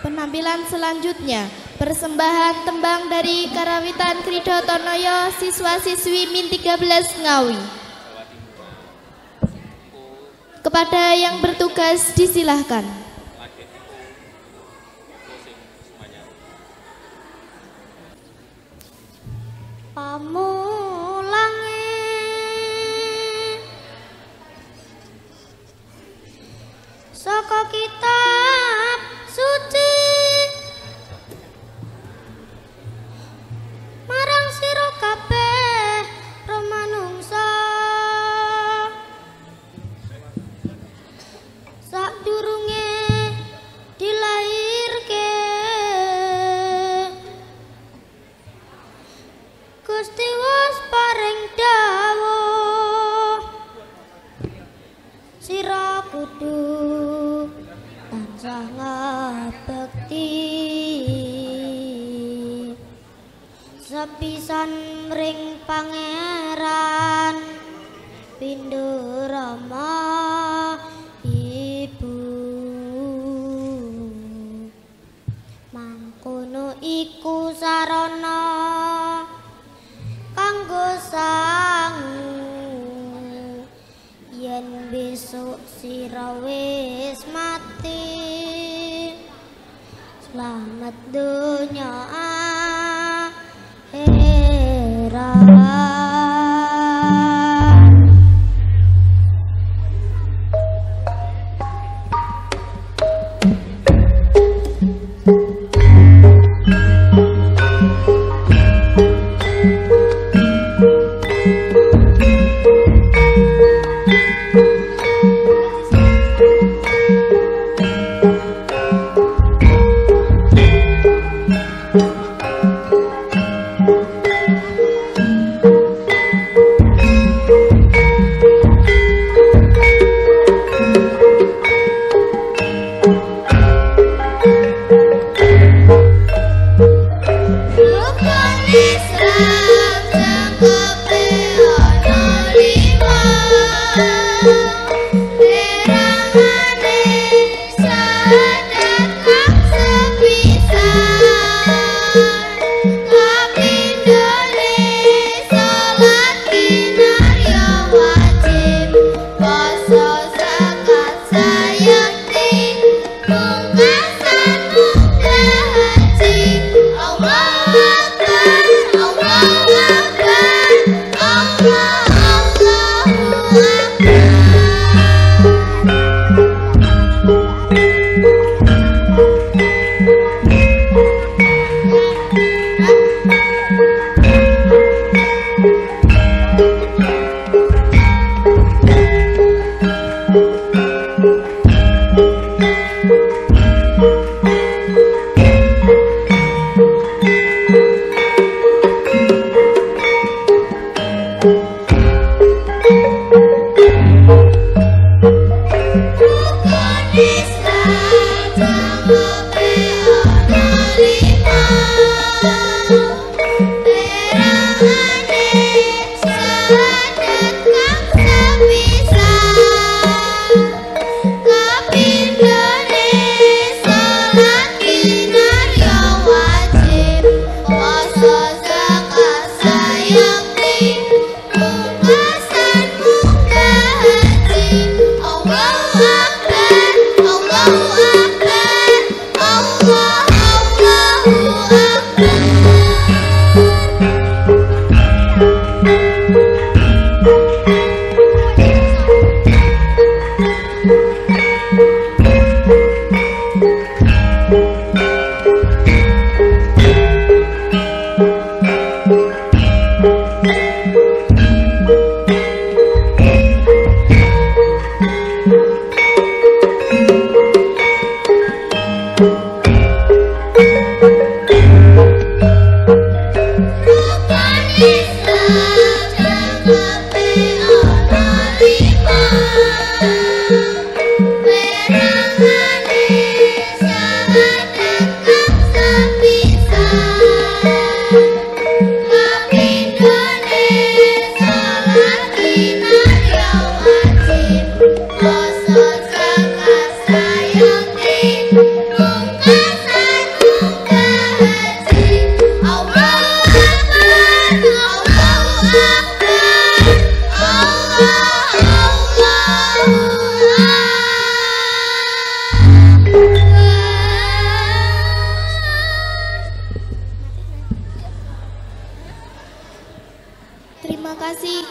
Penampilan selanjutnya, persembahan tembang dari Karawitan Krido Tonoyo, siswa-siswi Min 13 Ngawi. Kepada yang bertugas disilahkan. Pamulange saka kitab suci marang sira kabeh romanungsa sadurunge dilairke Gusti wis paring dawuh sira kudu tansah ngabekti sepisan ring pangeran pindho Rama ibu mangkono iku sarana kanggo sangu yen besok sira wis mati selamat dunya akhirat.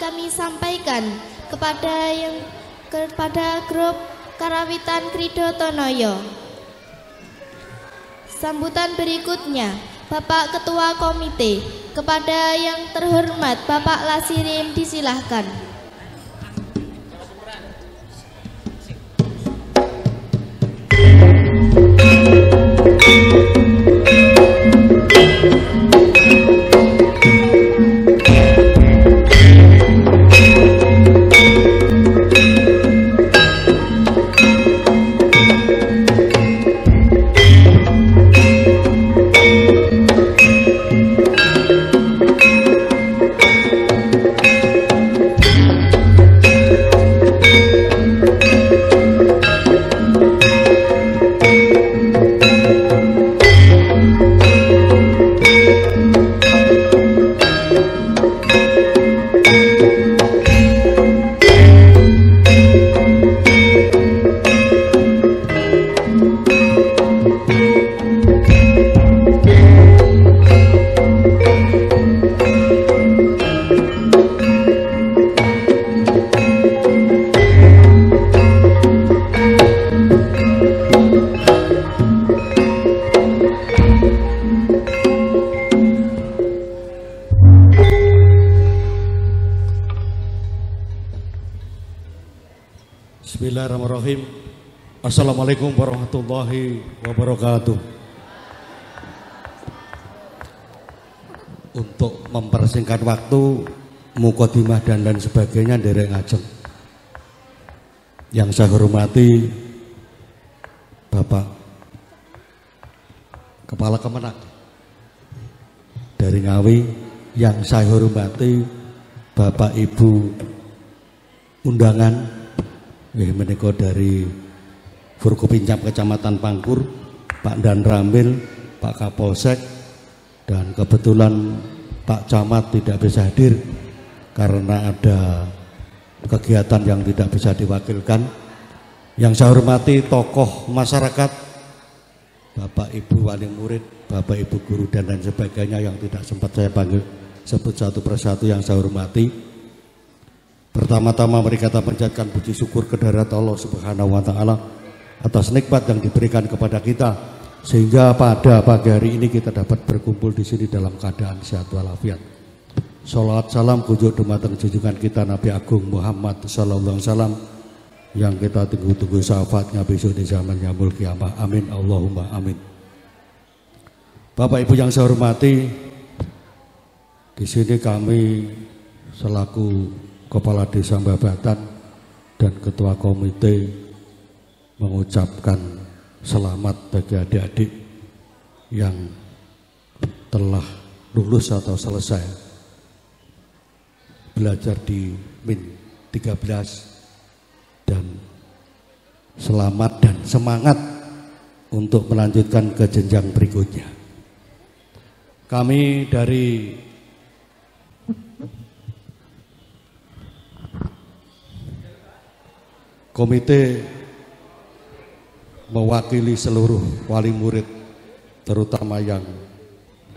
kami sampaikan kepada grup Karawitan Kridotonoyo. Sambutan berikutnya, Bapak Ketua Komite, kepada yang terhormat Bapak Lasirim disilahkan. Bismillahirrahmanirrahim. Assalamualaikum warahmatullahi wabarakatuh. Untuk mempersingkat waktu, mukadimah dan lain sebagainya derek ngajeng. Yang saya hormati Bapak Kepala Kemenak dari Ngawi, yang saya hormati Bapak Ibu undangan menika dari Forkopincap Kecamatan Pangkur, Pak Dan Ramil, Pak Kapolsek, dan kebetulan Pak Camat tidak bisa hadir karena ada kegiatan yang tidak bisa diwakilkan. Yang saya hormati tokoh masyarakat, Bapak Ibu wali murid, Bapak Ibu guru dan lain sebagainya yang tidak sempat saya panggil sebut satu persatu, yang saya hormati. Pertama-tama mari kita panjatkan puji syukur kehadirat Allah Subhanahu wa taala atas nikmat yang diberikan kepada kita sehingga pada pagi hari ini kita dapat berkumpul di sini dalam keadaan sehat walafiat. Sholawat salam kunjuk dumateng junjungan kita Nabi Agung Muhammad sallallahu alaihi wasallam yang kita tunggu-tunggu syafaatnya besok di zaman yaumul kiamah. Amin Allahumma amin. Bapak Ibu yang saya hormati, di sini kami selaku Kepala Desa Babatan dan Ketua Komite mengucapkan selamat bagi adik-adik yang telah lulus atau selesai belajar di Min 13, dan selamat dan semangat untuk melanjutkan ke jenjang berikutnya. Kami dari komite mewakili seluruh wali murid terutama yang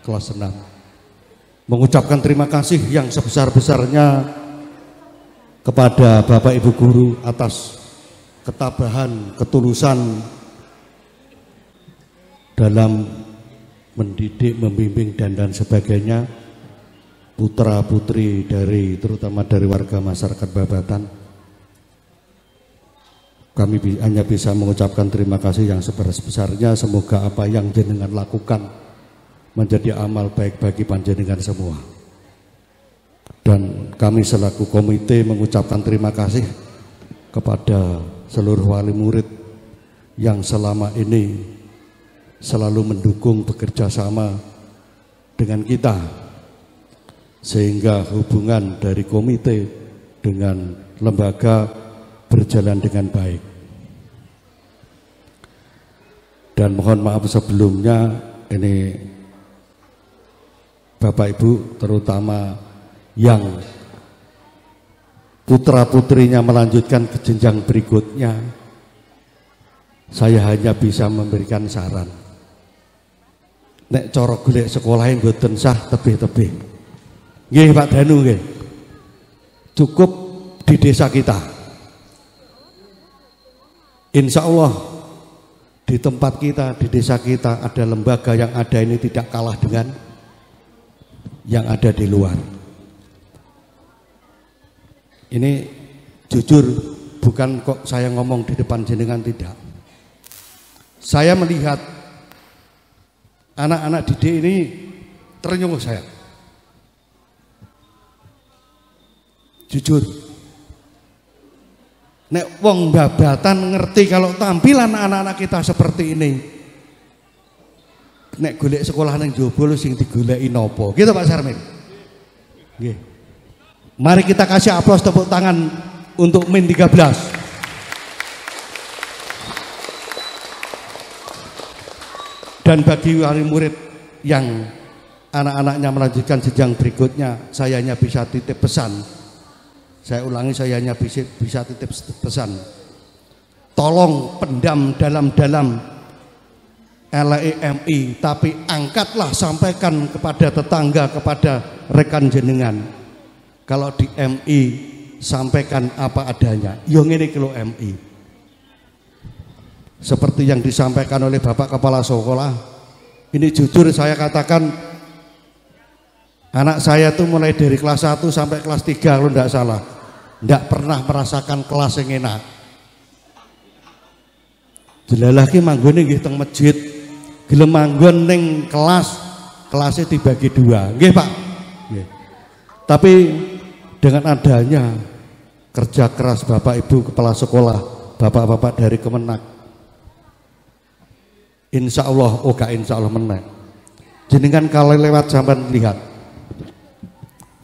kelas 6 mengucapkan terima kasih yang sebesar-besarnya kepada Bapak Ibu guru atas ketabahan, ketulusan dalam mendidik, membimbing dan sebagainya putra putri dari terutama dari warga masyarakat Babatan. Kami hanya bisa mengucapkan terima kasih yang sebesar-besarnya. Semoga apa yang jenengan lakukan menjadi amal baik bagi panjenengan semua. Dan kami selaku komite mengucapkan terima kasih kepada seluruh wali murid yang selama ini selalu mendukung, bekerja sama dengan kita, sehingga hubungan dari komite dengan lembaga berjalan dengan baik. Dan mohon maaf sebelumnya, ini Bapak Ibu terutama yang putra putrinya melanjutkan ke jenjang berikutnya, saya hanya bisa memberikan saran. Nek cara golek sekolah yang mboten sah tebih-tebih. Nggih Pak Danu nggih. cukup di desa kita. Insya Allah di tempat kita, di desa kita ada lembaga yang ada ini tidak kalah dengan yang ada di luar. Ini jujur, bukan kok saya ngomong di depan jenengan, tidak. Saya melihat anak-anak didik ini ternyuh saya. Jujur. Nek wong babatan ngerti kalau tampilan anak-anak kita seperti ini. Nek golek sekolah nang jaba sing digoleki napa? Gitu Pak Sarmin. Nggih. Mari kita kasih aplaus tepuk tangan untuk Min 13. Dan bagi wali murid yang anak-anaknya melanjutkan jenjang berikutnya, saya hanya bisa titip pesan. Saya ulangi, saya hanya bisa titip pesan. Tolong pendam dalam-dalam LEMI, tapi angkatlah, sampaikan kepada tetangga, kepada rekan jenengan. Kalau di MI sampaikan apa adanya. Yo ngene iki lho MI. Seperti yang disampaikan oleh Bapak Kepala Sekolah. Ini jujur saya katakan, anak saya tuh mulai dari kelas 1 sampai kelas 3 kalau enggak salah. Enggak pernah merasakan kelas yang enak. Jelalah ki manggone nggih teng masjid. Gelem manggon ning kelasnya dibagi 2. Nggih Pak. Nggih. Tapi dengan adanya kerja keras Bapak Ibu Kepala Sekolah, Bapak-bapak dari Kemenak, insya Allah, insya Allah menang. Jenengan kalau lewat zaman lihat,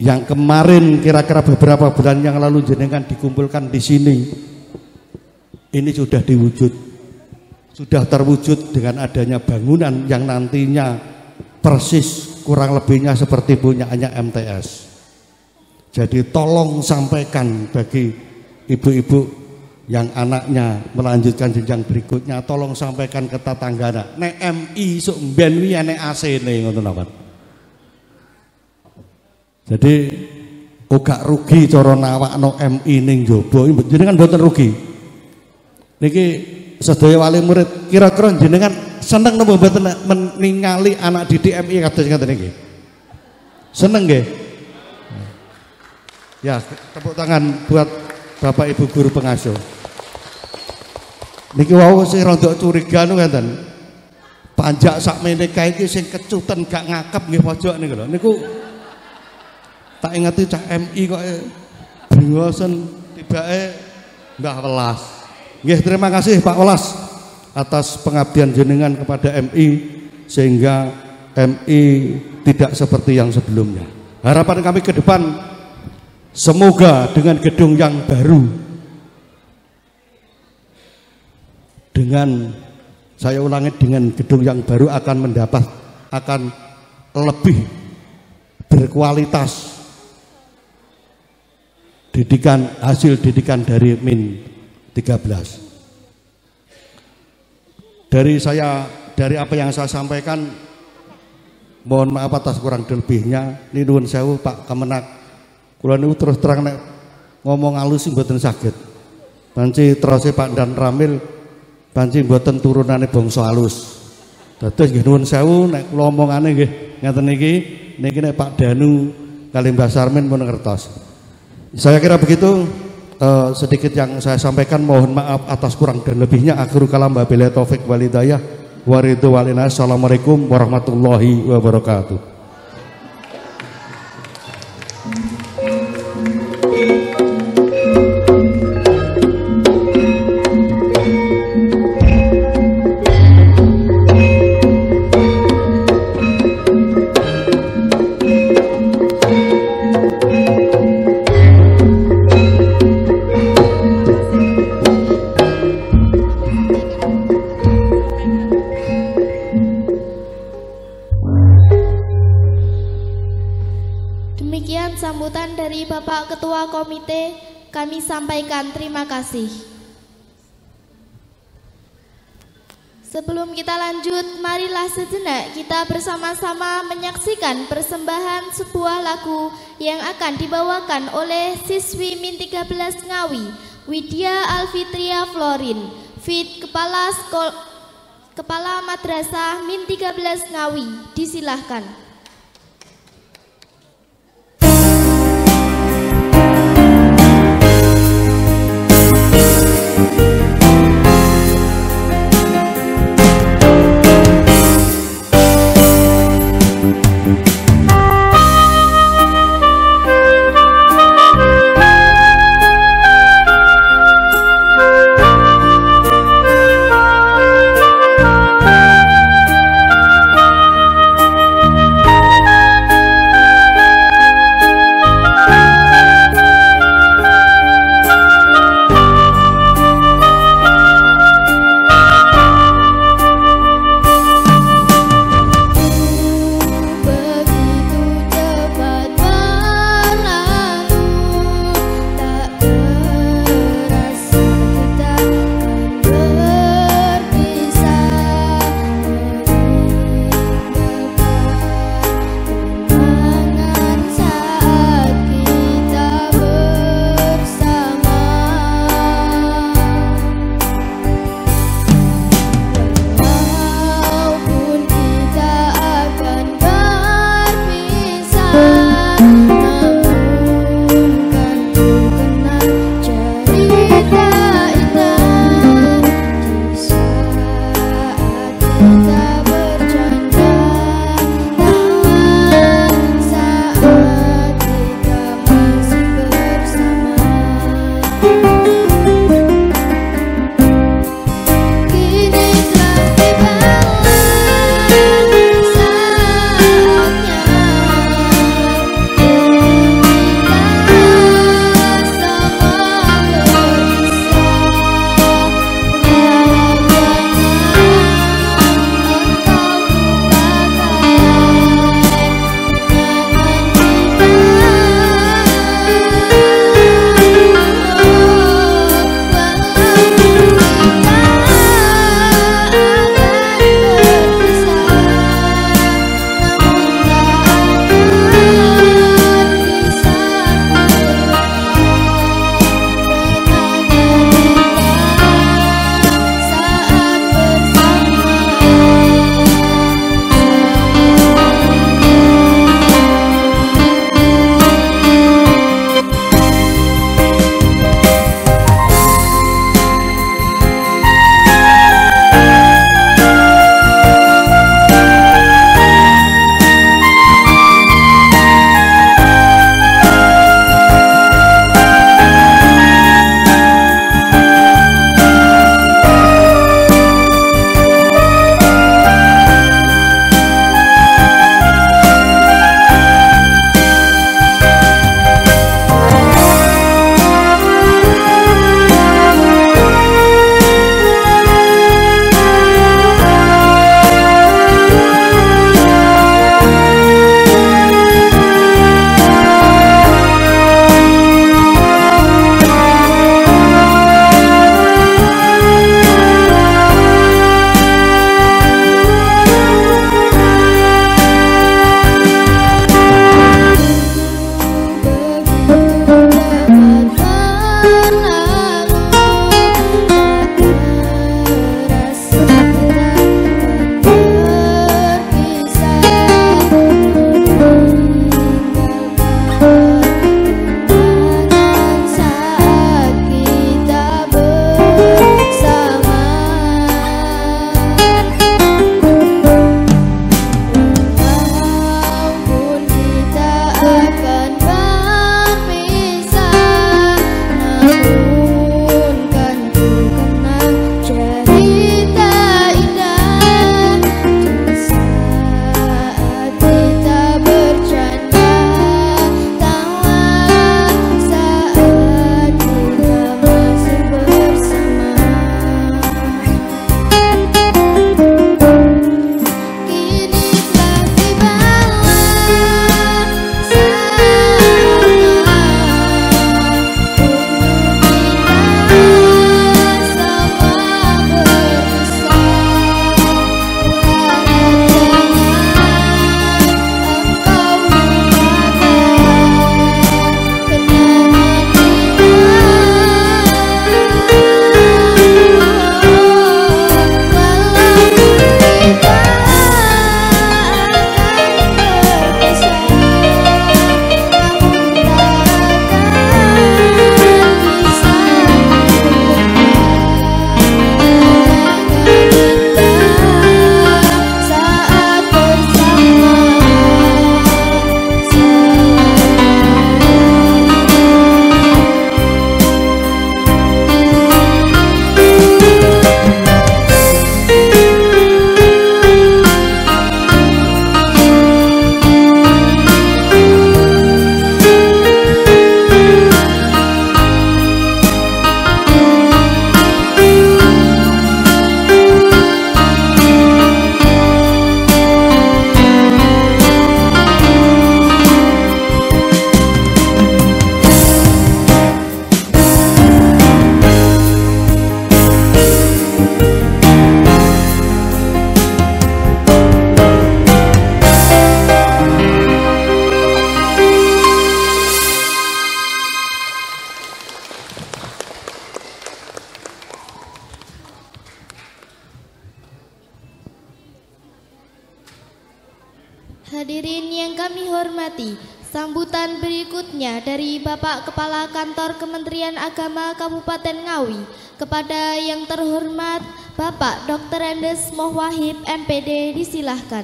yang kemarin kira-kira beberapa bulan yang lalu jenengan dikumpulkan di sini, ini sudah sudah terwujud dengan adanya bangunan yang nantinya persis kurang lebihnya seperti punyanya MTS. Jadi tolong sampaikan bagi ibu-ibu yang anaknya melanjutkan jenjang berikutnya, tolong sampaikan ke tetanggana. Nek MI sok mben wi nek AC-ne ngoten napa. Jadi gak rugi cara nawakno MI ning njaba, jenengan mboten rugi. Niki sedaya wali murid, kira-kira jenengan seneng napa mboten ningali anak didik MI kados ngaten niki? Seneng nggih? Ya, tepuk tangan buat Bapak Ibu guru pengasuh. Niki wau sing rada curiga nu ngeten. Panjak sakmene kae iki sing kecuten gak ngakep nggih pojok niku lho. Niku tak ingeti cah MI kok bringosen tibake Mbah Welas. Nggih, terima kasih Pak Welas atas pengabdian jenengan kepada MI sehingga MI tidak seperti yang sebelumnya. Harapan kami ke depan, semoga dengan gedung yang baru, saya ulangi, dengan gedung yang baru akan lebih berkualitas hasil didikan dari Min 13. Dari apa yang saya sampaikan, mohon maaf atas kurang lebihnya. Ini nuwun sewu Pak Kemenak. Kula niku terus terang nek ngomong halus mboten saged. Panci terus Pak Dan Ramil panci mboten turunane bangsa halus. Dados nggih nuwun sewu nek kula omongane nggih ngaten niki nek Pak Danu kali Mbah Sarmin pun ngertos. Saya kira begitu sedikit yang saya sampaikan, mohon maaf atas kurang dan lebihnya. Akhirul kalam wabillahi taufik wal hidayah. Assalamualaikum warahmatullahi wabarakatuh. Demikian sambutan dari Bapak Ketua Komite, kami sampaikan terima kasih. Sebelum kita lanjut, marilah sejenak kita bersama-sama menyaksikan persembahan sebuah lagu yang akan dibawakan oleh siswi Min 13 Ngawi, Widya Alfitria Florin, Fit Kepala Madrasah Min 13 Ngawi. Disilahkan. Hadirin yang kami hormati, sambutan berikutnya dari Bapak Kepala Kantor Kementerian Agama Kabupaten Ngawi kepada yang terhormat Bapak Dr. Andes Moh Wahib MPD, disilahkan.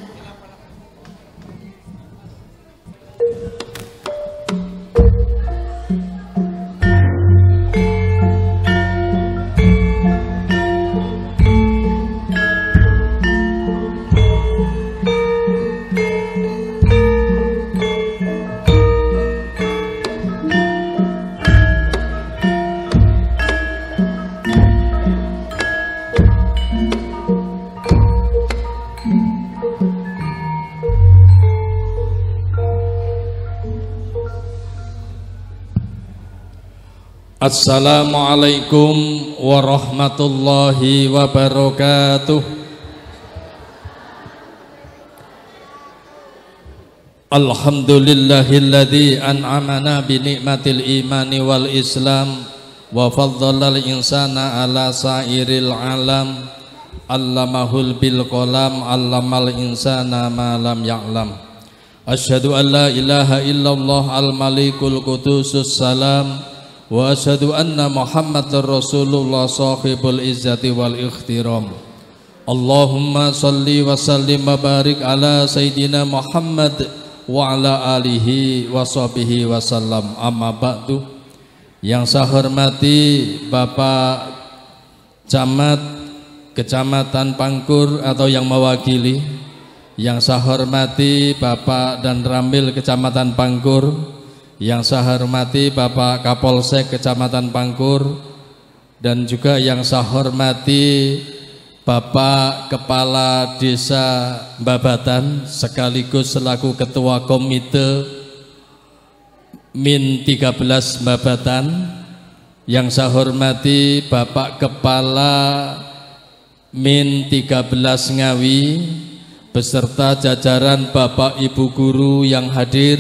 Assalamualaikum warahmatullahi wabarakatuh. Alhamdulillahilladzi an'amana bi ni'matil imani wal islam wa faddalal insana ala sairil alam, allamahul bil qalam, allamal insana ma lam ya'lam. Asyhadu an la ilaha illallah al malikul qudusus salam, wa asyhadu anna Muhammadar Rasulullah sahibul izzati wal ikhtiram. Allahumma salli wa sallim wa barik ala Sayyidina Muhammad wa ala alihi wa sahbihi wa sallam. Amma ba'du. Yang saya hormati Bapak Camat Kecamatan Pangkur atau yang mewakili, yang saya hormati Bapak dan Ramil Kecamatan Pangkur, yang saya hormati Bapak Kapolsek Kecamatan Pangkur, dan juga yang saya hormati Bapak Kepala Desa Babatan sekaligus selaku Ketua Komite Min 13 Babatan. Yang saya hormati Bapak Kepala Min 13 Ngawi beserta jajaran Bapak Ibu guru yang hadir.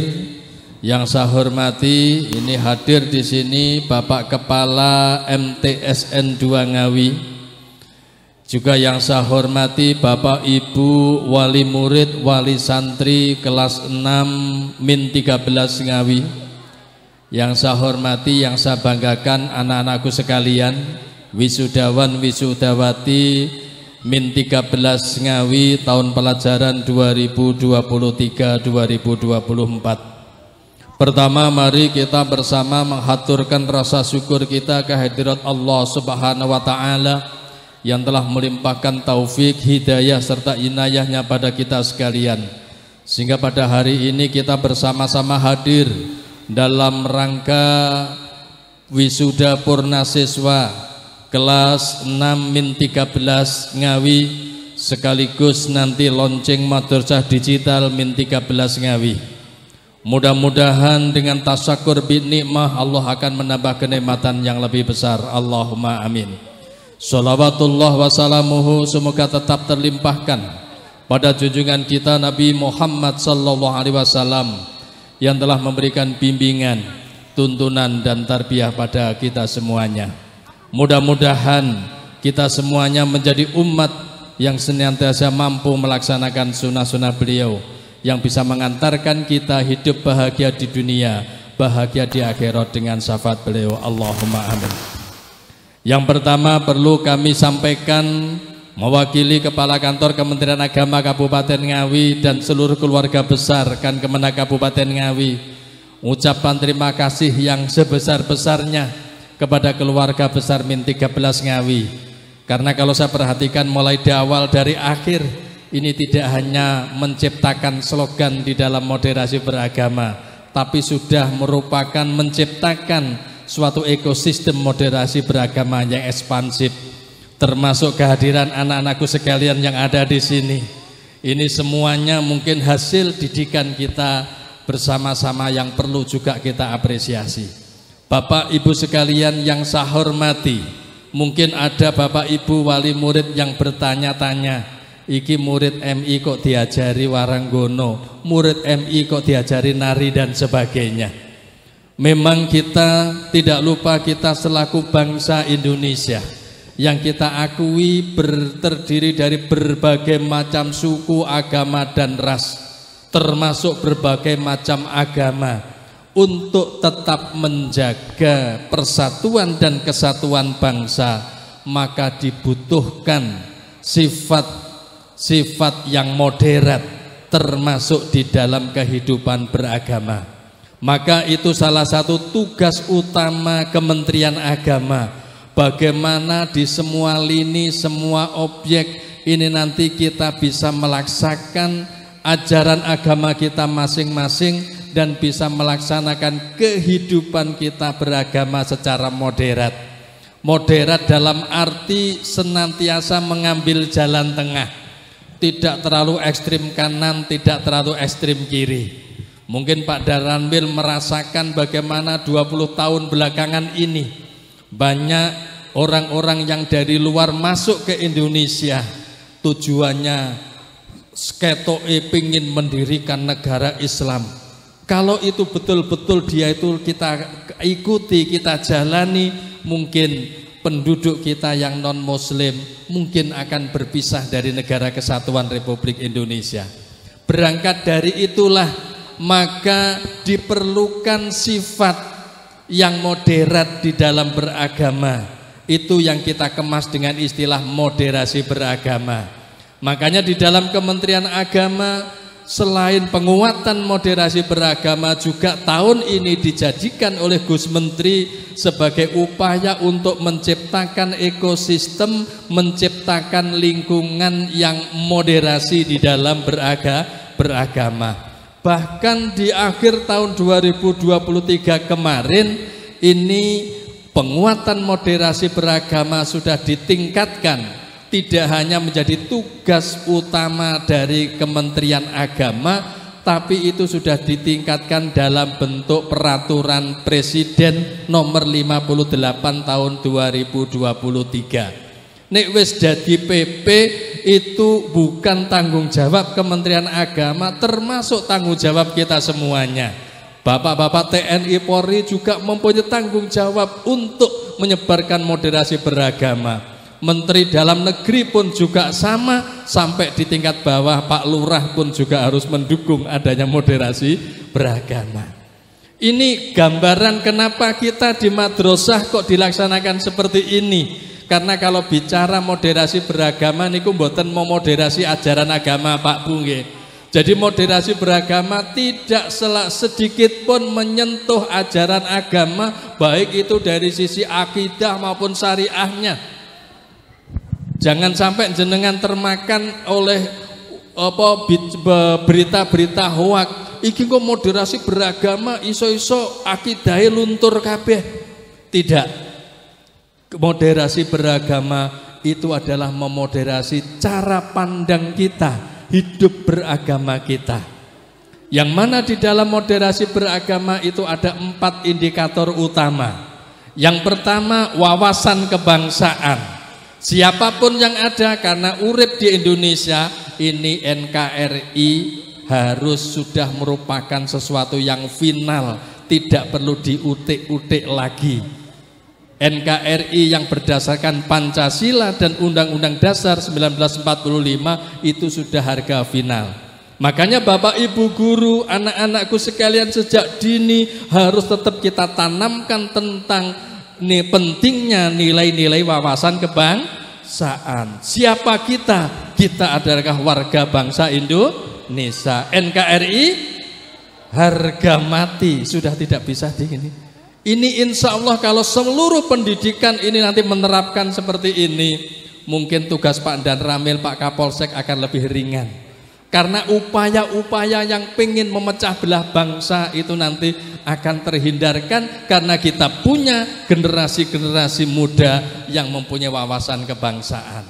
Yang saya hormati, ini hadir di sini Bapak Kepala MTSN 2 Ngawi. Juga yang saya hormati Bapak Ibu wali murid, wali santri kelas 6 Min 13 Ngawi. Yang saya hormati, yang saya banggakan anak-anakku sekalian, wisudawan wisudawati Min 13 Ngawi tahun pelajaran 2023-2024. Pertama, mari kita bersama menghaturkan rasa syukur kita kehadirat Allah Subhanahu wa Ta'ala yang telah melimpahkan taufik, hidayah serta inayahnya pada kita sekalian, sehingga pada hari ini kita bersama-sama hadir dalam rangka wisuda purna siswa kelas 6 Min 13 Ngawi, sekaligus nanti launching madrasah digital Min 13 Ngawi. Mudah-mudahan dengan tasyakur bin nikmah Allah akan menambah kenikmatan yang lebih besar. Allahumma amin. Sholawatullah wassalamuhu semoga tetap terlimpahkan pada junjungan kita Nabi Muhammad sallallahu alaihi wasallam yang telah memberikan bimbingan, tuntunan dan tarbiyah pada kita semuanya. Mudah-mudahan kita semuanya menjadi umat yang senantiasa mampu melaksanakan sunnah-sunnah beliau, yang bisa mengantarkan kita hidup bahagia di dunia, bahagia di akhirat dengan syafaat beliau. Allahumma amin. Yang pertama perlu kami sampaikan mewakili Kepala Kantor Kementerian Agama Kabupaten Ngawi dan seluruh keluarga besar Kan Kemenak Kabupaten Ngawi, ucapan terima kasih yang sebesar-besarnya kepada keluarga besar Min 13 Ngawi. Karena kalau saya perhatikan mulai dari awal dari akhir, ini tidak hanya menciptakan slogan di dalam moderasi beragama, tapi sudah merupakan menciptakan suatu ekosistem moderasi beragama yang ekspansif, termasuk kehadiran anak-anakku sekalian yang ada di sini. Ini semuanya mungkin hasil didikan kita bersama-sama yang perlu juga kita apresiasi. Bapak Ibu sekalian yang saya hormati, mungkin ada Bapak Ibu wali murid yang bertanya-tanya, iki murid MI kok diajari waranggono, murid MI kok diajari nari dan sebagainya. Memang kita tidak lupa kita selaku bangsa Indonesia yang kita akui terdiri dari berbagai macam suku, agama dan ras. termasuk berbagai macam agama, untuk tetap menjaga persatuan dan kesatuan bangsa, maka dibutuhkan sifat-sifat yang moderat, termasuk di dalam kehidupan beragama. Maka itu salah satu tugas utama Kementerian Agama, bagaimana di semua lini, semua objek ini nanti kita bisa melaksakan ajaran agama kita masing-masing dan bisa melaksanakan kehidupan kita beragama secara moderat. Moderat dalam arti senantiasa mengambil jalan tengah, tidak terlalu ekstrim kanan, tidak terlalu ekstrim kiri. Mungkin Pak Daranwil merasakan bagaimana 20 tahun belakangan ini banyak orang-orang yang dari luar masuk ke Indonesia, tujuannya sketoe pingin mendirikan negara Islam. Kalau itu betul-betul dia itu kita ikuti, kita jalani, mungkin penduduk kita yang non-muslim mungkin akan berpisah dari negara kesatuan Republik Indonesia. Berangkat dari itulah maka diperlukan sifat yang moderat di dalam beragama. Itu yang kita kemas dengan istilah moderasi beragama. Makanya di dalam Kementerian Agama selain penguatan moderasi beragama, juga tahun ini dijadikan oleh Gus Menteri sebagai upaya untuk menciptakan ekosistem, menciptakan lingkungan yang moderasi di dalam beragama. Bahkan di akhir tahun 2023 kemarin ini penguatan moderasi beragama sudah ditingkatkan. Tidak hanya menjadi tugas utama dari Kementerian Agama, tapi itu sudah ditingkatkan dalam bentuk peraturan Presiden nomor 58 tahun 2023. Nek wis dadi PP itu bukan tanggung jawab Kementerian Agama, termasuk tanggung jawab kita semuanya. Bapak-bapak TNI Polri juga mempunyai tanggung jawab untuk menyebarkan moderasi beragama. Menteri Dalam Negeri pun juga sama, sampai di tingkat bawah Pak Lurah pun juga harus mendukung adanya moderasi beragama. Ini gambaran kenapa kita di madrasah kok dilaksanakan seperti ini. Karena kalau bicara moderasi beragama niku mboten mau moderasi ajaran agama Pak Bu nggih. Jadi moderasi beragama tidak sedikit pun menyentuh ajaran agama, baik itu dari sisi akidah maupun syariahnya. Jangan sampai jenengan termakan oleh berita-berita hoak. Iki kok moderasi beragama iso-iso akidahe luntur kabeh. Tidak. Moderasi beragama itu adalah memoderasi cara pandang kita, hidup beragama kita. Yang mana di dalam moderasi beragama itu ada 4 indikator utama. Yang pertama, wawasan kebangsaan. Siapapun yang ada, karena urip di Indonesia ini NKRI harus sudah merupakan sesuatu yang final, tidak perlu diutik-utik lagi. NKRI yang berdasarkan Pancasila dan Undang-Undang Dasar 1945 itu sudah harga final. Makanya Bapak Ibu guru, anak-anakku sekalian, sejak dini harus tetap kita tanamkan tentang pentingnya nilai-nilai wawasan kebangsaan. Siapa kita? Kita adalah warga bangsa Indonesia. NKRI harga mati, sudah tidak bisa di ini. Ini insya Allah kalau seluruh pendidikan ini nanti menerapkan seperti ini, mungkin tugas Pak Dan Ramil, Pak Kapolsek akan lebih ringan. Karena upaya-upaya yang pengen memecah belah bangsa itu nanti akan terhindarkan, karena kita punya generasi-generasi muda yang mempunyai wawasan kebangsaan.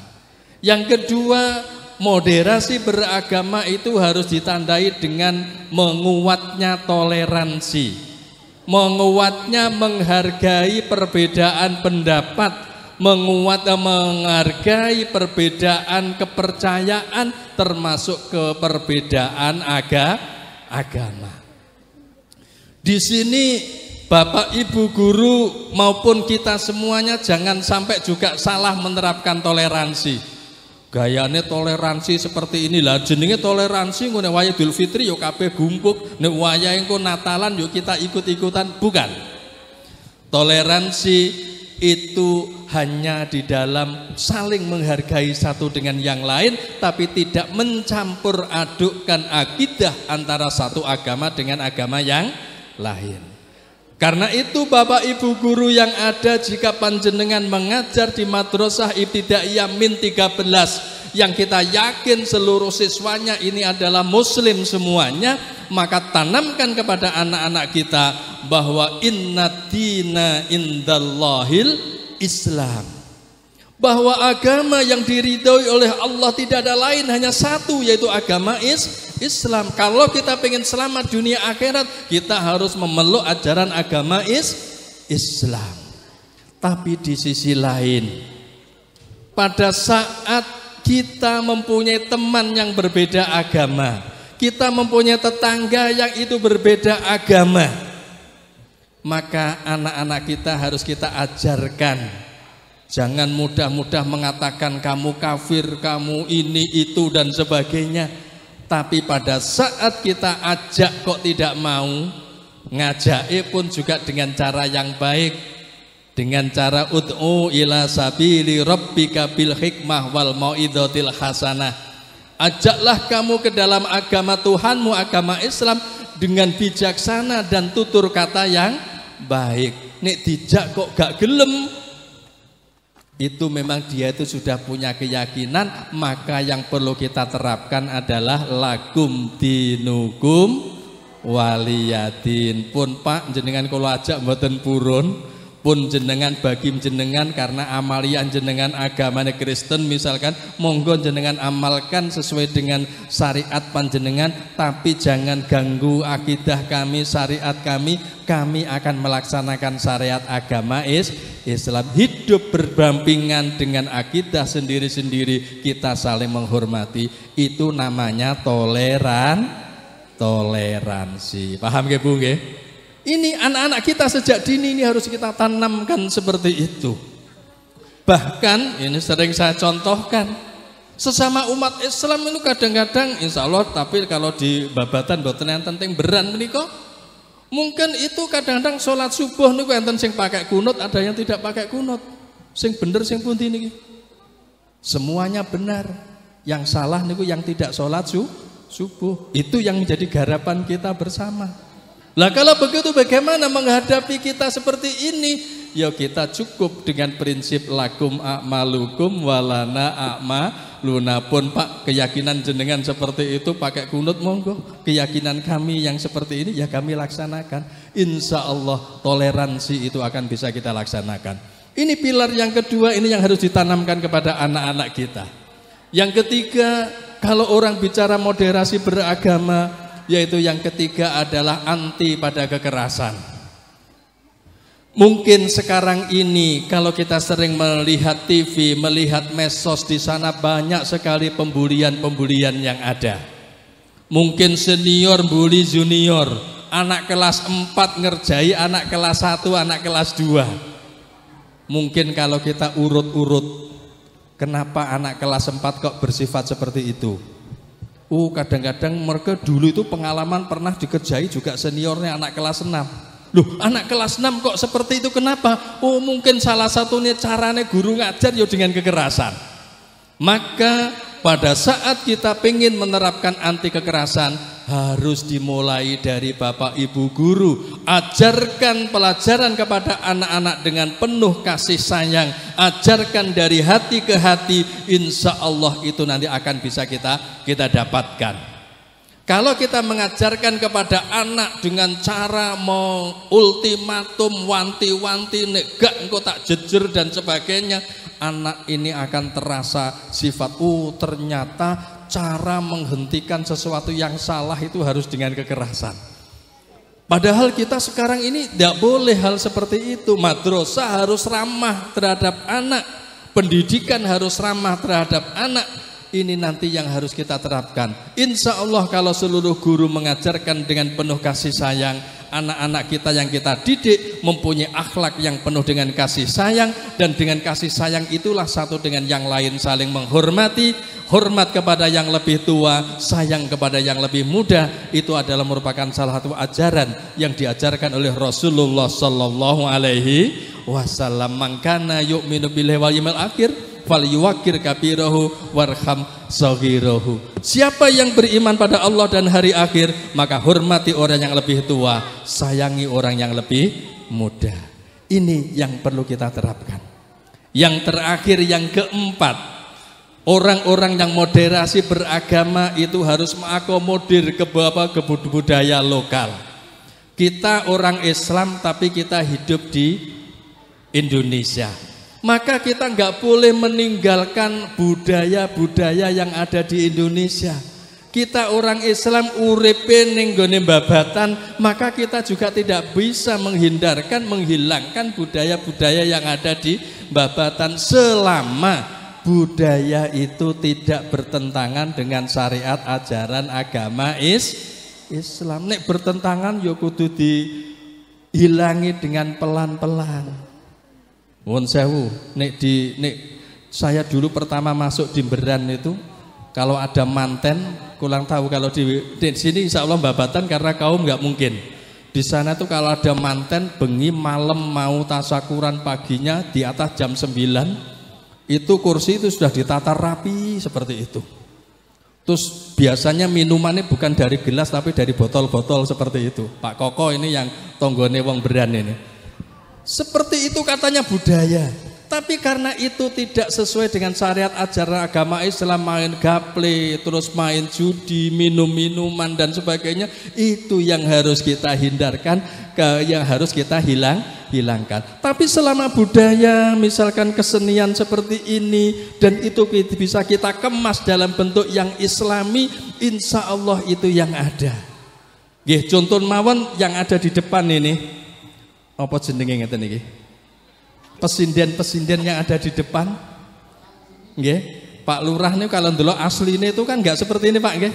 Yang kedua, moderasi beragama itu harus ditandai dengan menguatnya toleransi, menguatnya menghargai perbedaan pendapat, menghargai perbedaan kepercayaan, termasuk keperbedaan agama. Di sini Bapak Ibu guru maupun kita semuanya jangan sampai juga salah menerapkan toleransi. Gayane toleransi seperti inilah, jenenge toleransi ngene wayah Idul Fitri yo kabeh gumpuk, nek wayah engko Natalan yo kita ikut-ikutan, bukan. Toleransi itu hanya di dalam saling menghargai satu dengan yang lain, tapi tidak mencampur adukkan akidah antara satu agama dengan agama yang lain. Karena itu Bapak Ibu guru yang ada, jika panjenengan mengajar di Madrasah Ibtidaiyah Min 13 yang kita yakin seluruh siswanya ini adalah muslim semuanya, maka tanamkan kepada anak-anak kita bahwa inna dina indallahil Islam, bahwa agama yang diridhoi oleh Allah tidak ada lain, hanya satu, yaitu agama Islam. Kalau kita pengen selamat dunia akhirat, kita harus memeluk ajaran agama Islam. Tapi di sisi lain, pada saat kita mempunyai teman yang berbeda agama, kita mempunyai tetangga yang itu berbeda agama, maka anak-anak kita harus kita ajarkan. Jangan mudah-mudah mengatakan kamu kafir, kamu ini, itu dan sebagainya. Tapi pada saat kita ajak kok tidak mau, ngajak pun juga dengan cara yang baik, dengan cara ud'u ila sabili rabbika bil hikmah wal mau'izatil hasanah. Ajaklah kamu ke dalam agama Tuhanmu, agama Islam, dengan bijaksana dan tutur kata yang baik. Nek dijak kok gak gelem, itu memang dia itu sudah punya keyakinan. Maka yang perlu kita terapkan adalah lakum dinukum waliyadin. Pun Pak jenengan kalau ajak mboten purun, pun jenengan bagi jenengan karena amalian jenengan agamanya Kristen misalkan, monggo jenengan amalkan sesuai dengan syariat panjenengan, tapi jangan ganggu akidah kami, syariat kami. Kami akan melaksanakan syariat agama Islam, hidup berdampingan dengan akidah sendiri-sendiri, kita saling menghormati. Itu namanya toleransi. Paham nggih Bu nggih? Ini anak-anak kita sejak dini ini harus kita tanamkan seperti itu. Bahkan ini sering saya contohkan, sesama umat Islam itu kadang-kadang insya Allah, tapi kalau di babatan boten enten teng beran menika, mungkin itu kadang-kadang sholat subuh niku enten sing pakai kunut, ada yang tidak pakai kunut. Sing bener sing pundi niki? Semuanya benar. Yang salah niku yang tidak sholat subuh. Itu yang menjadi garapan kita bersama. Lah kalau begitu bagaimana menghadapi kita seperti ini? Ya kita cukup dengan prinsip lakum a'malukum walana a'maluna. Pun Pak keyakinan jenengan seperti itu pakai kunut monggo. Keyakinan kami yang seperti ini ya kami laksanakan. Insya Allah toleransi itu akan bisa kita laksanakan. Ini pilar yang kedua, ini yang harus ditanamkan kepada anak-anak kita. Yang ketiga, kalau orang bicara moderasi beragama, yaitu yang ketiga adalah anti pada kekerasan. Mungkin sekarang ini kalau kita sering melihat TV, melihat medsos, di sana banyak sekali pembulian-pembulian yang ada. Mungkin senior bully junior, anak kelas 4 ngerjai anak kelas 1, anak kelas 2. Mungkin kalau kita urut-urut, kenapa anak kelas 4 kok bersifat seperti itu? Kadang-kadang mereka dulu itu pengalaman pernah dikerjai juga seniornya anak kelas 6. Loh, anak kelas 6 kok seperti itu, kenapa? Mungkin salah satunya caranya guru ngajar ya dengan kekerasan. Maka pada saat kita ingin menerapkan anti kekerasan, harus dimulai dari Bapak Ibu guru. Ajarkan pelajaran kepada anak-anak dengan penuh kasih sayang. Ajarkan dari hati ke hati. Insya Allah itu nanti akan bisa kita dapatkan. Kalau kita mengajarkan kepada anak dengan cara mau ultimatum, wanti-wanti, nek gak engkau tak jejer dan sebagainya, anak ini akan terasa sifat, ternyata cara menghentikan sesuatu yang salah itu harus dengan kekerasan. Padahal kita sekarang ini tidak boleh hal seperti itu. Madrasah harus ramah terhadap anak, pendidikan harus ramah terhadap anak. Ini nanti yang harus kita terapkan. Insya Allah kalau seluruh guru mengajarkan dengan penuh kasih sayang, anak-anak kita yang kita didik mempunyai akhlak yang penuh dengan kasih sayang, dan dengan kasih sayang itulah satu dengan yang lain saling menghormati, hormat kepada yang lebih tua, sayang kepada yang lebih muda. Itu adalah merupakan salah satu ajaran yang diajarkan oleh Rasulullah sallallahu alaihi wasallam. Mangkana yu'minu billahi wal yawmil akhir falyuwaqqir kabirahu warham saghirahu. Siapa yang beriman pada Allah dan hari akhir, maka hormati orang yang lebih tua, sayangi orang yang lebih muda. Ini yang perlu kita terapkan. Yang terakhir, yang keempat, orang-orang yang moderasi beragama itu harus mengakomodir ke budaya lokal. Kita orang Islam tapi kita hidup di Indonesia, maka kita nggak boleh meninggalkan budaya-budaya yang ada di Indonesia. Kita orang Islam uripe ning gone babatan, maka kita juga tidak bisa menghilangkan budaya-budaya yang ada di babatan selama budaya itu tidak bertentangan dengan syariat ajaran agama Islam. Nek bertentangan ya kudu dihilangi dengan pelan-pelan. Won sewu, nek saya dulu pertama masuk di Beran itu, kalau ada manten, kurang tahu kalau di sini insya Allah babatan karena kaum nggak mungkin. Di sana tuh kalau ada manten bengi malam mau tasakuran paginya di atas jam 9, itu kursi itu sudah ditata rapi seperti itu. Terus biasanya minumannya bukan dari gelas tapi dari botol-botol seperti itu. Pak Koko ini yang tonggone wong Beran ini. Seperti itu katanya budaya. Tapi karena itu tidak sesuai dengan syariat ajaran agama Islam, main gaple, terus main judi, minum-minuman dan sebagainya, itu yang harus kita hindarkan, yang harus kita hilangkan. Tapi selama budaya, misalkan kesenian seperti ini, dan itu bisa kita kemas dalam bentuk yang Islami, insya Allah itu yang ada. Nggih, contoh mawon yang ada di depan ini. Apa jenenge ngeten iki? Pesinden-pesinden yang ada di depan. Nggih, Pak Lurah ini kalau ndelok asline itu kan enggak seperti ini, Pak, nggih.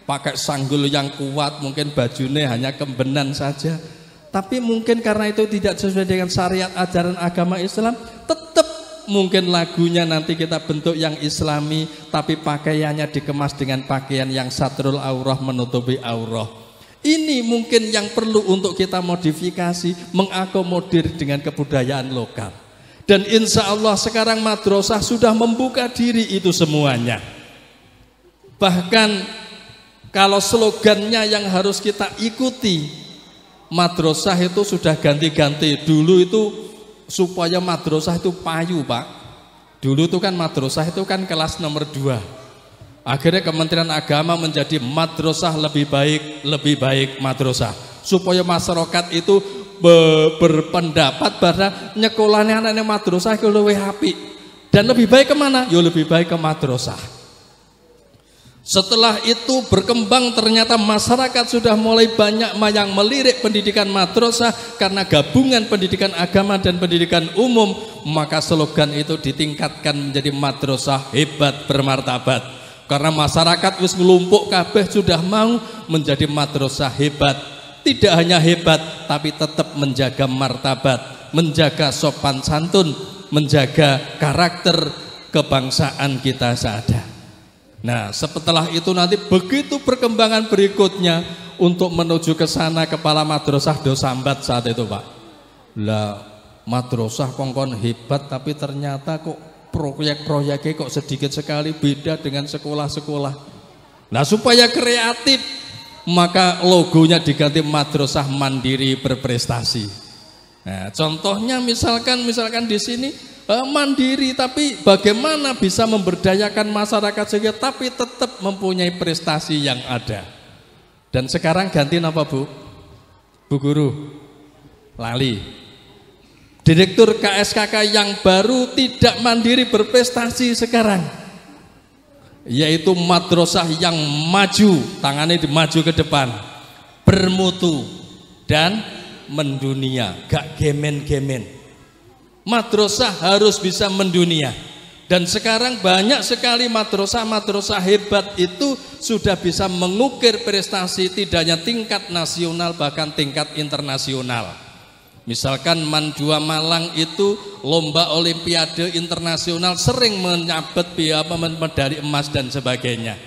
Pakai sanggul yang kuat, mungkin bajunya hanya kembenan saja. Tapi mungkin karena itu tidak sesuai dengan syariat ajaran agama Islam, tetap mungkin lagunya nanti kita bentuk yang Islami, tapi pakaiannya dikemas dengan pakaian yang satrul aurah, menutupi aurah. Ini mungkin yang perlu untuk kita modifikasi, mengakomodir dengan kebudayaan lokal. Dan insya Allah sekarang madrasah sudah membuka diri itu semuanya. Bahkan kalau slogannya yang harus kita ikuti, madrasah itu sudah ganti-ganti. Dulu itu supaya madrasah itu payu, Pak. Dulu itu kan madrasah itu kan kelas nomor 2. Akhirnya Kementerian Agama menjadi madrasah lebih baik madrasah, supaya masyarakat itu berpendapat bahwa nyekolahnya anaknya madrasah itu lebih apik dan lebih baik kemana? Ya lebih baik ke madrasah. Setelah itu berkembang, ternyata masyarakat sudah mulai banyak yang melirik pendidikan madrasah karena gabungan pendidikan agama dan pendidikan umum, maka slogan itu ditingkatkan menjadi madrasah hebat bermartabat. Karena masyarakat wis ngelumpuk kabeh sudah mau menjadi madrasah hebat. Tidak hanya hebat tapi tetap menjaga martabat, menjaga sopan santun, menjaga karakter kebangsaan kita seada. Nah, setelah itu nanti begitu perkembangan berikutnya untuk menuju ke sana, kepala madrasah do sambat saat itu, Pak. Lah, madrasah kongkon hebat tapi ternyata kok proyek-proyeknya kok sedikit sekali, beda dengan sekolah-sekolah. Nah, supaya kreatif, maka logonya diganti madrasah mandiri berprestasi. Nah, contohnya misalkan di sini mandiri, tapi bagaimana bisa memberdayakan masyarakat sehingga tapi tetap mempunyai prestasi yang ada. Dan sekarang ganti apa, Bu? Bu Guru lali. Direktur KSKK yang baru tidak mandiri berprestasi sekarang, yaitu madrasah yang maju, tangannya maju ke depan, bermutu dan mendunia, gak gemen-gemen. Madrasah harus bisa mendunia. Dan sekarang banyak sekali madrasah-madrasah hebat itu sudah bisa mengukir prestasi tidak hanya tingkat nasional bahkan tingkat internasional. Misalkan Man 2 Malang itu lomba olimpiade internasional sering menyabet medali emas dan sebagainya.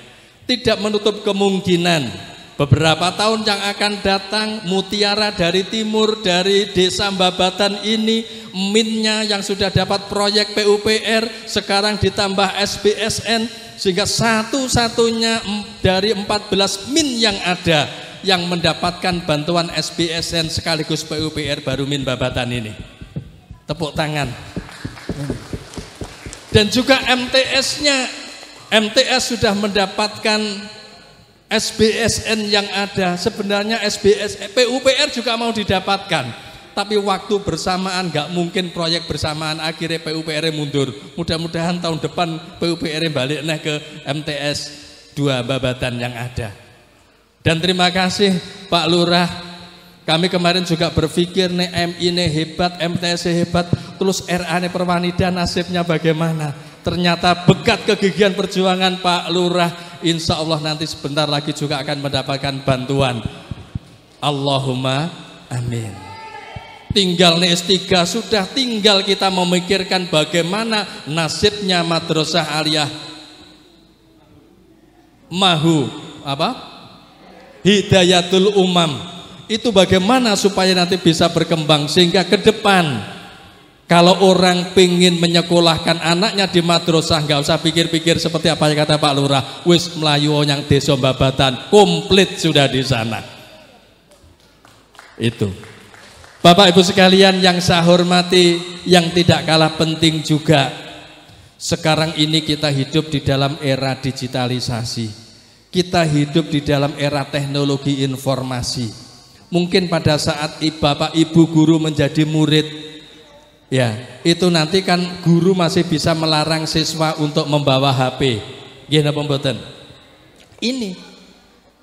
Tidak menutup kemungkinan beberapa tahun yang akan datang mutiara dari timur, dari desa Babatan ini, minnya yang sudah dapat proyek PUPR sekarang ditambah SBSN, sehingga satu-satunya dari 14 min yang ada yang mendapatkan bantuan SBSN sekaligus PUPR baru min Babatan ini. Tepuk tangan. Dan juga MTS-nya, MTS sudah mendapatkan SBSN yang ada. Sebenarnya PUPR juga mau didapatkan, tapi waktu bersamaan nggak mungkin proyek bersamaan, akhirnya PUPR mundur. Mudah-mudahan tahun depan PUPR balik ke MTS 2 Babatan yang ada. Dan terima kasih Pak Lurah, kami kemarin juga berpikir nih MI nih hebat, MTS hebat, terus RA nih Perwanida nasibnya bagaimana? Ternyata berkat kegigihan perjuangan Pak Lurah, insya Allah nanti sebentar lagi juga akan mendapatkan bantuan. Allahumma amin. Tinggal nih S3, sudah tinggal kita memikirkan bagaimana nasibnya Madrasah Aliyah Hidayatul Umam. Itu bagaimana supaya nanti bisa berkembang, sehingga ke depan kalau orang pengen menyekolahkan anaknya di madrasah, nggak usah pikir-pikir seperti apa yang kata Pak Lurah, wis melayu yang desa Babatan, komplit sudah di sana. Itu. Bapak Ibu sekalian yang saya hormati, yang tidak kalah penting juga, sekarang ini kita hidup di dalam era digitalisasi. Kita hidup di dalam era teknologi informasi. Mungkin pada saat Bapak Ibu guru menjadi murid, ya, itu nanti kan guru masih bisa melarang siswa untuk membawa HP. Nggih napa mboten? Ini.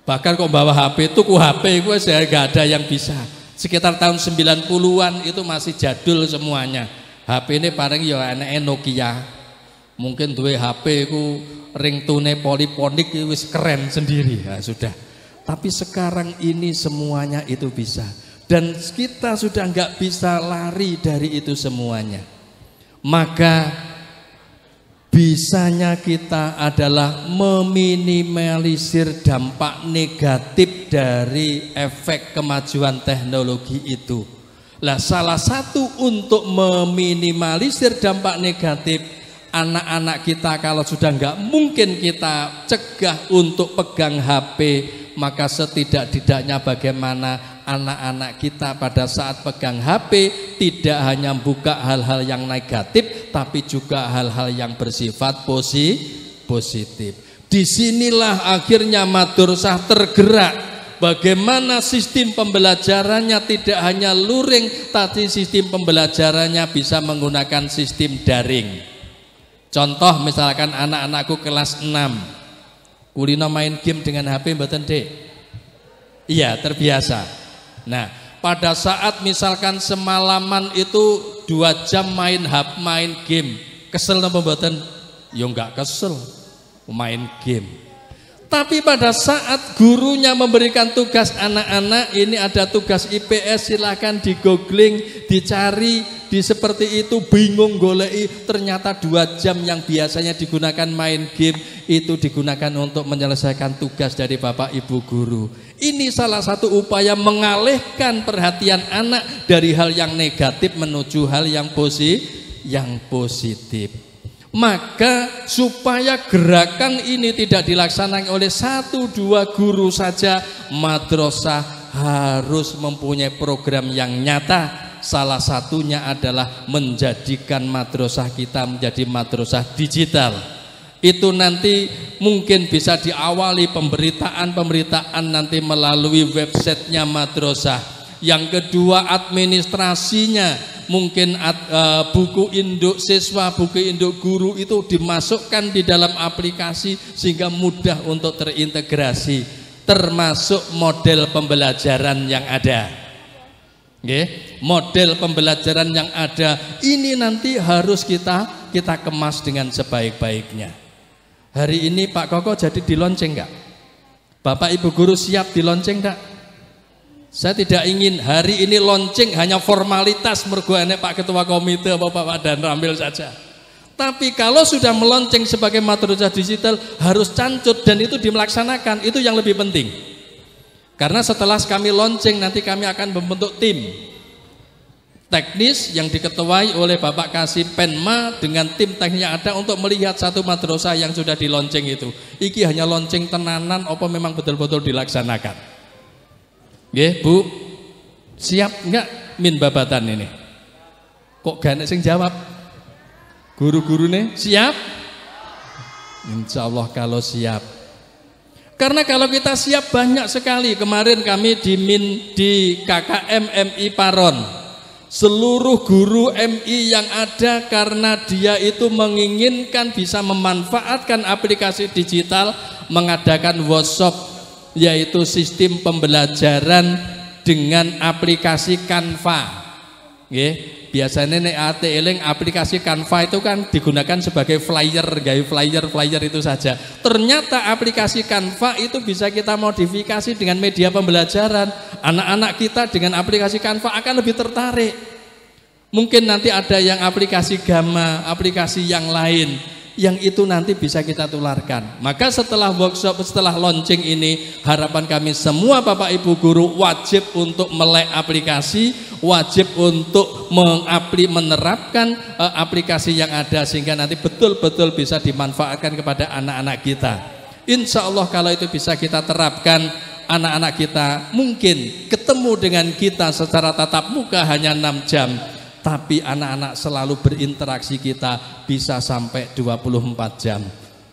Bahkan kok bawa HP, tuku HP gue saya enggak ada yang bisa. Sekitar tahun 90-an itu masih jadul semuanya. HP ini paling ya anake Nokia. Mungkin duwe HP ku ringtone poliponik wis keren sendiri. Nah, sudah. Tapi sekarang ini semuanya itu bisa. Dan kita sudah nggak bisa lari dari itu semuanya. Maka bisanya kita adalah meminimalisir dampak negatif dari efek kemajuan teknologi itu. Lah salah satu untuk meminimalisir dampak negatif, anak-anak kita kalau sudah nggak mungkin kita cegah untuk pegang HP, maka setidak-tidaknya bagaimana anak-anak kita pada saat pegang HP tidak hanya buka hal-hal yang negatif, tapi juga hal-hal yang bersifat positif. Disinilah akhirnya madrasah tergerak. Bagaimana sistem pembelajarannya tidak hanya luring, tapi sistem pembelajarannya bisa menggunakan sistem daring. Contoh misalkan anak-anakku kelas 6, kulino main game dengan HP mboten Dek? Iya, terbiasa. Nah, pada saat misalkan semalaman itu 2 jam main game, kesel napa mboten? Ya enggak kesel, main game. Tapi pada saat gurunya memberikan tugas anak-anak, ini ada tugas IPS, silahkan di googling, dicari, di seperti itu bingung golei, ternyata 2 jam yang biasanya digunakan main game itu digunakan untuk menyelesaikan tugas dari Bapak Ibu guru. Ini salah satu upaya mengalihkan perhatian anak dari hal yang negatif menuju hal yang positif. Maka supaya gerakan ini tidak dilaksanakan oleh 1-2 guru saja, madrasah harus mempunyai program yang nyata. Salah satunya adalah menjadikan madrasah kita menjadi madrasah digital. Itu nanti mungkin bisa diawali pemberitaan nanti melalui websitenya madrasah. Yang kedua, administrasinya. Mungkin buku induk siswa, buku induk guru itu dimasukkan di dalam aplikasi sehingga mudah untuk terintegrasi, termasuk model pembelajaran yang ada. Model pembelajaran yang ada ini nanti harus kita kita kemas dengan sebaik-baiknya. Hari ini Pak Koko jadi dilonceng enggak? Bapak Ibu guru siap dilonceng enggak? Saya tidak ingin hari ini lonceng hanya formalitas merguane Pak Ketua Komite atau Pak Dan Rambil saja. Tapi kalau sudah melonceng sebagai madrasah digital harus cancut dan itu dimelaksanakan, itu yang lebih penting. Karena setelah kami lonceng nanti kami akan membentuk tim teknis yang diketuai oleh Bapak Kasih Penma dengan tim teknis yang ada untuk melihat satu madrasah yang sudah dilonceng itu. Iki hanya lonceng tenanan apa memang betul-betul dilaksanakan. Nggih, Bu. Siap enggak min babatan ini? Kok gak ada sing jawab? Guru-gurune siap? Insya Allah kalau siap. Karena kalau kita siap banyak sekali. Kemarin kami di KKM MI Paron. Seluruh guru MI yang ada karena dia itu menginginkan bisa memanfaatkan aplikasi digital mengadakan workshop yaitu sistem pembelajaran dengan aplikasi Canva. Biasanya nek ate eling aplikasi Canva itu kan digunakan sebagai flyer, gaya flyer itu saja. Ternyata aplikasi Canva itu bisa kita modifikasi dengan media pembelajaran. Anak-anak kita dengan aplikasi Canva akan lebih tertarik. Mungkin nanti ada yang aplikasi Gamma, aplikasi yang lain, yang itu nanti bisa kita tularkan. Maka setelah workshop, setelah launching ini, harapan kami semua Bapak Ibu guru wajib untuk melek aplikasi, wajib untuk menerapkan aplikasi yang ada sehingga nanti betul-betul bisa dimanfaatkan kepada anak-anak kita. Insya Allah kalau itu bisa kita terapkan, anak-anak kita mungkin ketemu dengan kita secara tatap muka hanya 6 jam. Tapi anak-anak selalu berinteraksi kita bisa sampai 24 jam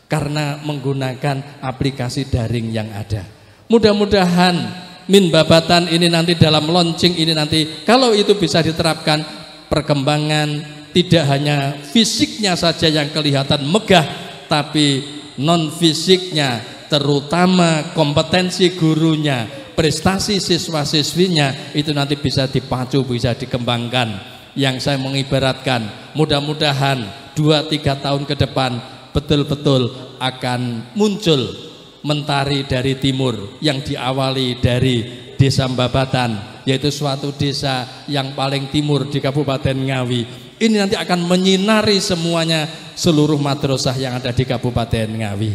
karena menggunakan aplikasi daring yang ada. Mudah-mudahan min babatan ini nanti dalam launching ini nanti kalau itu bisa diterapkan, perkembangan tidak hanya fisiknya saja yang kelihatan megah, tapi non fisiknya, terutama kompetensi gurunya, prestasi siswa-siswinya itu nanti bisa dipacu, bisa dikembangkan. Yang saya mengibaratkan mudah-mudahan 2-3 tahun ke depan betul-betul akan muncul mentari dari timur yang diawali dari Desa Mbabatan, yaitu suatu desa yang paling timur di Kabupaten Ngawi. Ini nanti akan menyinari semuanya seluruh madrasah yang ada di Kabupaten Ngawi.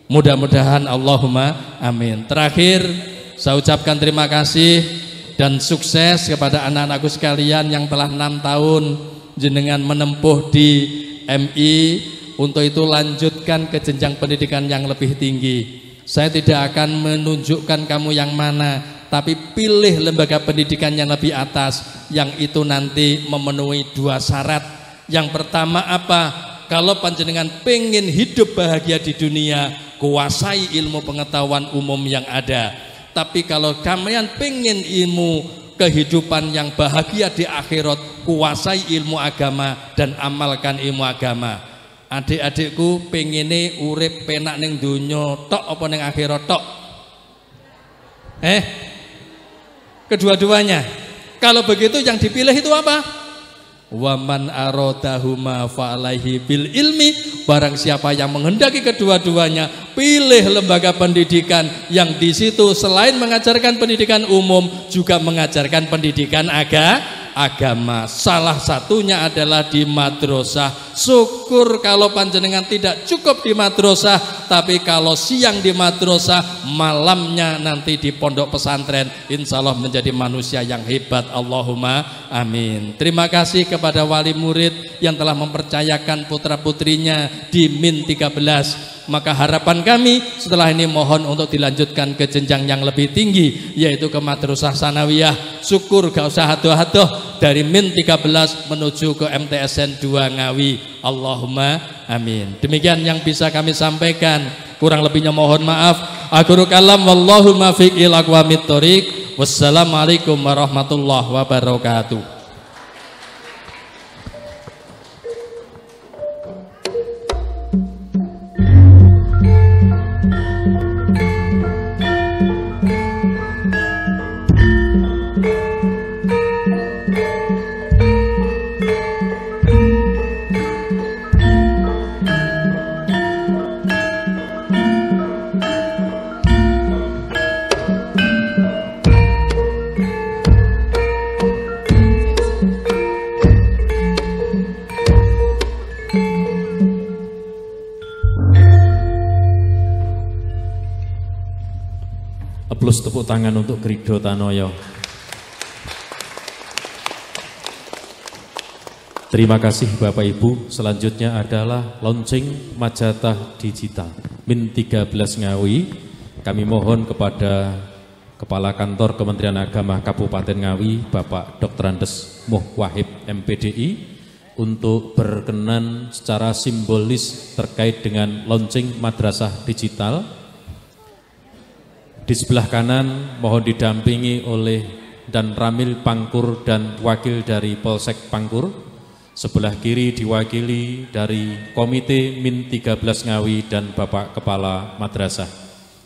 Mudah-mudahan Allahumma amin. Terakhir saya ucapkan terima kasih dan sukses kepada anak-anakku sekalian yang telah 6 tahun jenengan menempuh di MI. Untuk itu lanjutkan ke jenjang pendidikan yang lebih tinggi. Saya tidak akan menunjukkan kamu yang mana, tapi pilih lembaga pendidikan yang lebih atas, yang itu nanti memenuhi 2 syarat. Yang pertama apa? Kalau panjenengan pengen hidup bahagia di dunia, kuasai ilmu pengetahuan umum yang ada. Tapi kalau kalian pengen ilmu kehidupan yang bahagia di akhirat, kuasai ilmu agama dan amalkan ilmu agama. Adik-adikku pengene urip penak ning donya tok apa ning akhirat tok? Kedua-duanya. Kalau begitu yang dipilih itu apa? Waman arodahuma fa'alaihi bil ilmi. Barang siapa yang menghendaki kedua-duanya, pilih lembaga pendidikan yang di situ selain mengajarkan pendidikan umum juga mengajarkan pendidikan agama. Salah satunya adalah di madrasah. Syukur kalau panjenengan tidak cukup di madrasah, tapi kalau siang di madrasah, malamnya nanti di pondok pesantren, insya Allah menjadi manusia yang hebat. Allahumma amin. Terima kasih kepada wali murid yang telah mempercayakan putra putrinya di Min 13. Maka harapan kami setelah ini mohon untuk dilanjutkan ke jenjang yang lebih tinggi, yaitu ke madrasah sanawiyah. Syukur gak usah hadoh-hadoh dari Min 13 menuju ke MTSN 2 Ngawi. Allahumma amin. Demikian yang bisa kami sampaikan, kurang lebihnya mohon maaf. Akhirul kalam wallahu muwaffiq ila aqwamit thoriq. Wassalamualaikum warahmatullahi wabarakatuh. Tepuk tangan untuk Grido Tanoyo. Terima kasih Bapak Ibu. Selanjutnya adalah launching Majatah Digital Min 13 Ngawi. Kami mohon kepada Kepala Kantor Kementerian Agama Kabupaten Ngawi, Bapak Dr. Andes Muh Wahib MPDI, untuk berkenan secara simbolis terkait dengan launching Madrasah Digital. Di sebelah kanan mohon didampingi oleh Dan Ramil Pangkur dan wakil dari Polsek Pangkur. Sebelah kiri diwakili dari Komite Min 13 Ngawi dan Bapak Kepala Madrasah.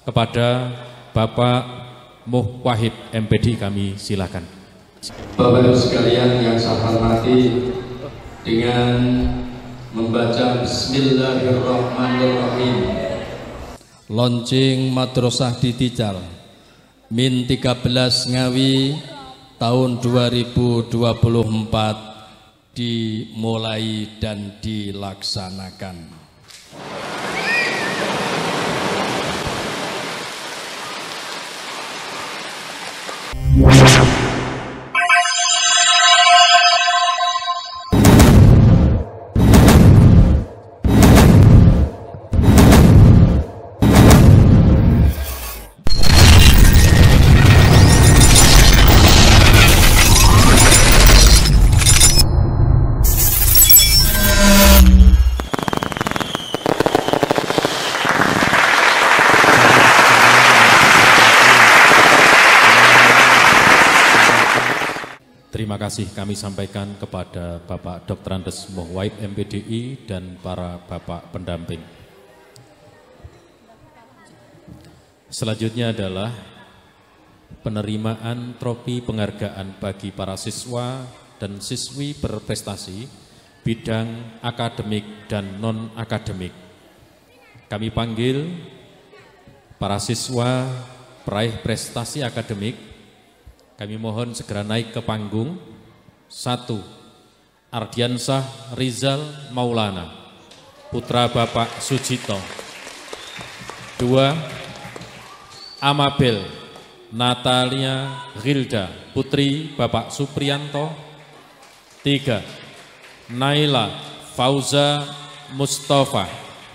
Kepada Bapak Muh Wahib MPD kami silakan. Bapak Ibu sekalian yang saya hormati, dengan membaca Bismillahirrahmanirrahim, launching Madrasah Digital Min 13 Ngawi tahun 2024 dimulai dan dilaksanakan. Terima kasih kami sampaikan kepada Bapak Dr. Andes Muh Wahib MPDI dan para Bapak pendamping. Selanjutnya adalah penerimaan trofi penghargaan bagi para siswa dan siswi berprestasi bidang akademik dan non-akademik. Kami panggil para siswa peraih prestasi akademik. Kami mohon segera naik ke panggung. 1. Ardiansah Rizal Maulana, putra Bapak Sujito. 2. Amabel Natalia Gilda, putri Bapak Suprianto. 3. Naila Fauza Mustafa,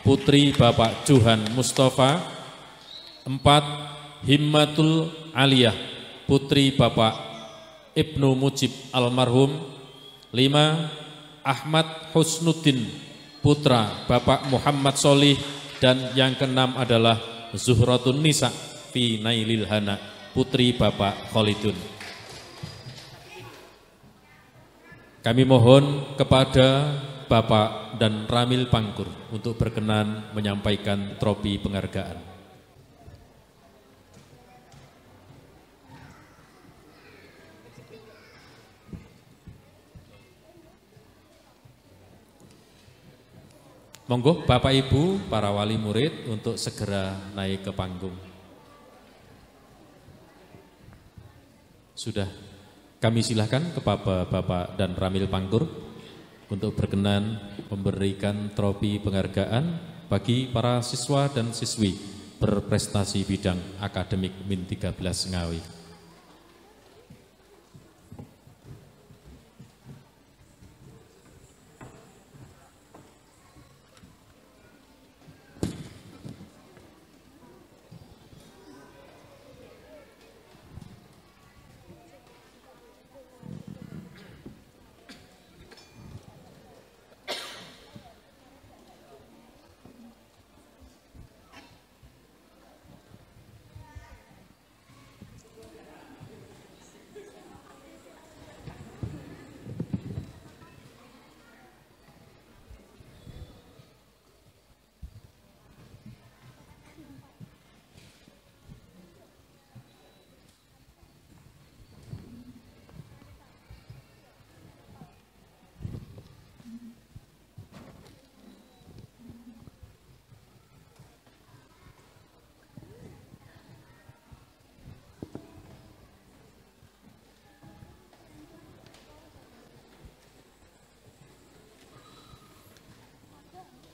putri Bapak Juhan Mustafa. 4. Himmatul Aliyah, putri Bapak Ibnu Mujib almarhum. 5. Ahmad Husnuddin, putra Bapak Muhammad Solih. Dan yang keenam adalah Zuhratun Nisa fi Nailil Hana, putri Bapak Khalidun. Kami mohon kepada Bapak Dan Ramil Pangkur untuk berkenan menyampaikan trofi penghargaan. Monggo Bapak Ibu, para wali murid untuk segera naik ke panggung. Sudah kami silahkan kepada Bapak Dan Ramil Pangkur untuk berkenan memberikan trofi penghargaan bagi para siswa dan siswi berprestasi bidang akademik Min 13 Ngawi.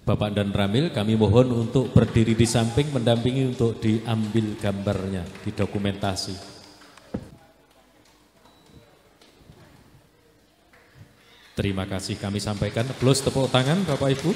Bapak dan Ramil, kami mohon untuk berdiri di samping mendampingi untuk diambil gambarnya, didokumentasi. Terima kasih kami sampaikan. Plus tepuk tangan Bapak Ibu.